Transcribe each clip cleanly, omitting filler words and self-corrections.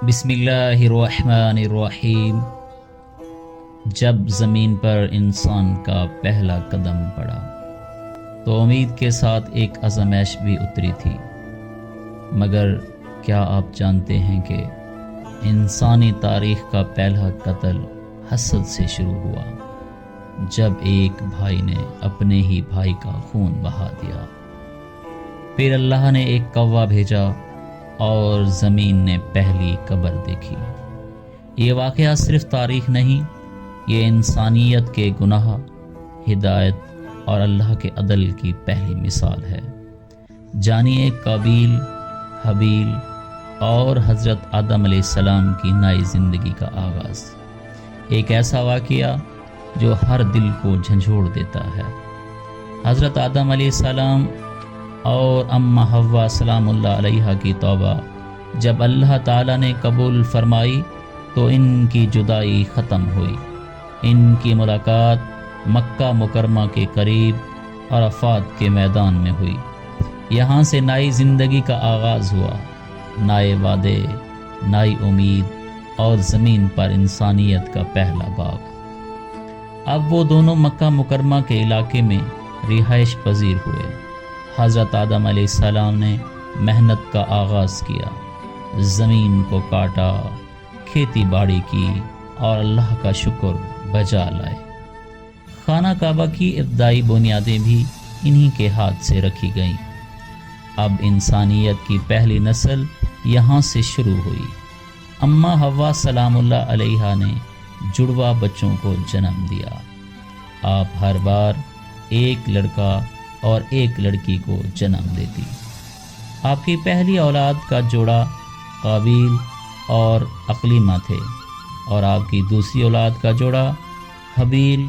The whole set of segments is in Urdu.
بسم اللہ الرحمن الرحیم۔ جب زمین پر انسان کا پہلا قدم پڑا تو امید کے ساتھ ایک آزمائش بھی اتری تھی، مگر کیا آپ جانتے ہیں کہ انسانی تاریخ کا پہلا قتل حسد سے شروع ہوا، جب ایک بھائی نے اپنے ہی بھائی کا خون بہا دیا۔ پھر اللہ نے ایک کوا بھیجا اور زمین نے پہلی قبر دیکھی۔ یہ واقعہ صرف تاریخ نہیں، یہ انسانیت کے گناہ، ہدایت اور اللہ کے عدل کی پہلی مثال ہے۔ جانیے قابیل، حابیل اور حضرت آدم علیہ السلام کی نئی زندگی کا آغاز، ایک ایسا واقعہ جو ہر دل کو جھنجھوڑ دیتا ہے۔ حضرت آدم علیہ السلام اور اماں حوا سلام اللہ علیہا کی توبہ جب اللہ تعالیٰ نے قبول فرمائی تو ان کی جدائی ختم ہوئی۔ ان کی ملاقات مکہ مکرمہ کے قریب عرفات کے میدان میں ہوئی۔ یہاں سے نئی زندگی کا آغاز ہوا، نئے وعدے، نئی امید اور زمین پر انسانیت کا پہلا باغ۔ اب وہ دونوں مکہ مکرمہ کے علاقے میں رہائش پذیر ہوئے۔ حضرت آدم علیہ السلام نے محنت کا آغاز کیا، زمین کو کاٹا، کھیتی باڑی کی اور اللہ کا شکر بجا لائے۔ خانہ کعبہ کی ابتدائی بنیادیں بھی انہی کے ہاتھ سے رکھی گئیں۔ اب انسانیت کی پہلی نسل یہاں سے شروع ہوئی۔ اماں حوا سلام اللہ علیہا نے جڑواں بچوں کو جنم دیا۔ آپ ہر بار ایک لڑکا اور ایک لڑکی کو جنم دیتی۔ آپ کی پہلی اولاد کا جوڑا قابیل اور اقلیمہ تھے، اور آپ کی دوسری اولاد کا جوڑا حابیل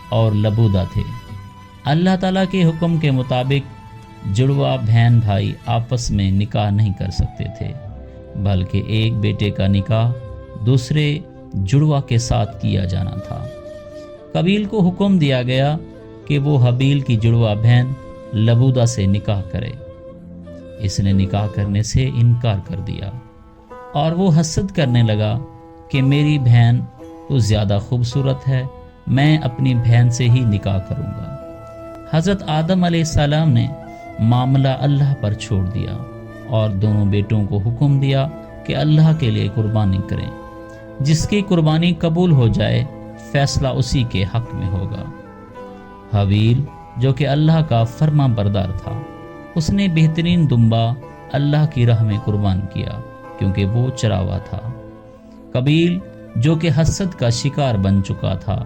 اور لبودہ تھے۔ اللہ تعالیٰ کے حکم کے مطابق جڑواں بہن بھائی آپس میں نکاح نہیں کر سکتے تھے، بلکہ ایک بیٹے کا نکاح دوسرے جڑواں کے ساتھ کیا جانا تھا۔ قابیل کو حکم دیا گیا کہ وہ حابیل کی جڑواں بہن لبودہ سے نکاح کرے۔ اس نے نکاح کرنے سے انکار کر دیا اور وہ حسد کرنے لگا کہ میری بہن تو زیادہ خوبصورت ہے، میں اپنی بہن سے ہی نکاح کروں گا۔ حضرت آدم علیہ السلام نے معاملہ اللہ پر چھوڑ دیا اور دونوں بیٹوں کو حکم دیا کہ اللہ کے لیے قربانی کریں۔ جس کی قربانی قبول ہو جائے فیصلہ اسی کے حق میں ہوگا۔ حابیل جو کہ اللہ کا فرما بردار تھا، اس نے بہترین دمبا اللہ کی راہ میں قربان کیا کیونکہ وہ چراوا تھا۔ قابیل جو کہ حسد کا شکار بن چکا تھا،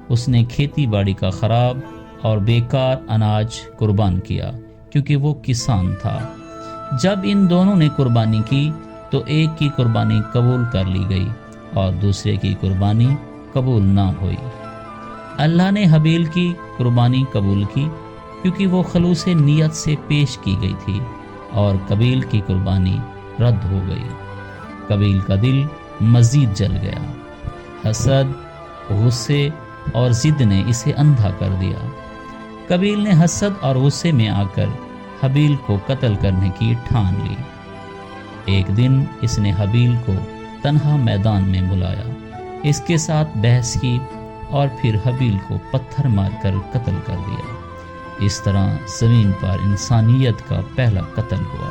اس نے کھیتی باڑی کا خراب اور بیکار اناج قربان کیا کیونکہ وہ کسان تھا۔ جب ان دونوں نے قربانی کی تو ایک کی قربانی قبول کر لی گئی اور دوسرے کی قربانی قبول نہ ہوئی۔ اللہ نے حابیل کی قربانی قبول کی کیونکہ وہ خلوص نیت سے پیش کی گئی تھی، اور قابیل کی قربانی رد ہو گئی۔ قابیل کا دل مزید جل گیا۔ حسد، غصے اور ضد نے اسے اندھا کر دیا۔ قابیل نے حسد اور غصے میں آ کر حابیل کو قتل کرنے کی ٹھان لی۔ ایک دن اس نے حابیل کو تنہا میدان میں بلایا، اس کے ساتھ بحث کی اور پھر حابیل کو پتھر مار کر قتل کر دیا۔ اس طرح زمین پر انسانیت کا پہلا قتل ہوا،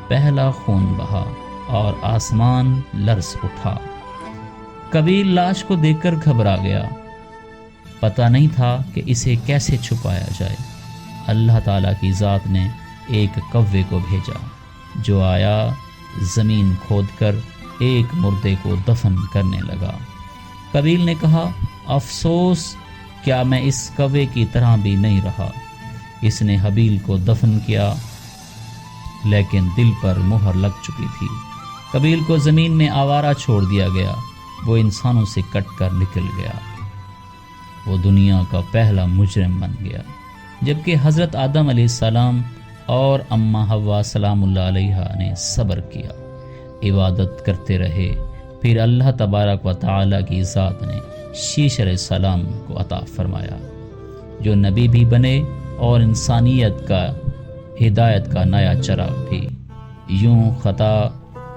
پہلا خون بہا اور آسمان لرز اٹھا۔ قابیل لاش کو دیکھ کر گھبرا گیا، پتہ نہیں تھا کہ اسے کیسے چھپایا جائے۔ اللہ تعالیٰ کی ذات نے ایک کوے کو بھیجا جو آیا، زمین کھود کر ایک مردے کو دفن کرنے لگا۔ قابیل نے کہا، افسوس، کیا میں اس کوے کی طرح بھی نہیں رہا۔ اس نے حابیل کو دفن کیا لیکن دل پر مہر لگ چکی تھی۔ قابیل کو زمین میں آوارہ چھوڑ دیا گیا، وہ انسانوں سے کٹ کر نکل گیا، وہ دنیا کا پہلا مجرم بن گیا۔ جبکہ حضرت آدم علیہ السلام اور اماں حوا سلام اللہ علیہا نے صبر کیا، عبادت کرتے رہے۔ پھر اللہ تبارک و تعالیٰ کی ذات نے شیش علیہ السلام کو عطا فرمایا، جو نبی بھی بنے اور انسانیت کا ہدایت کا نیا چراغ بھی۔ یوں خطا،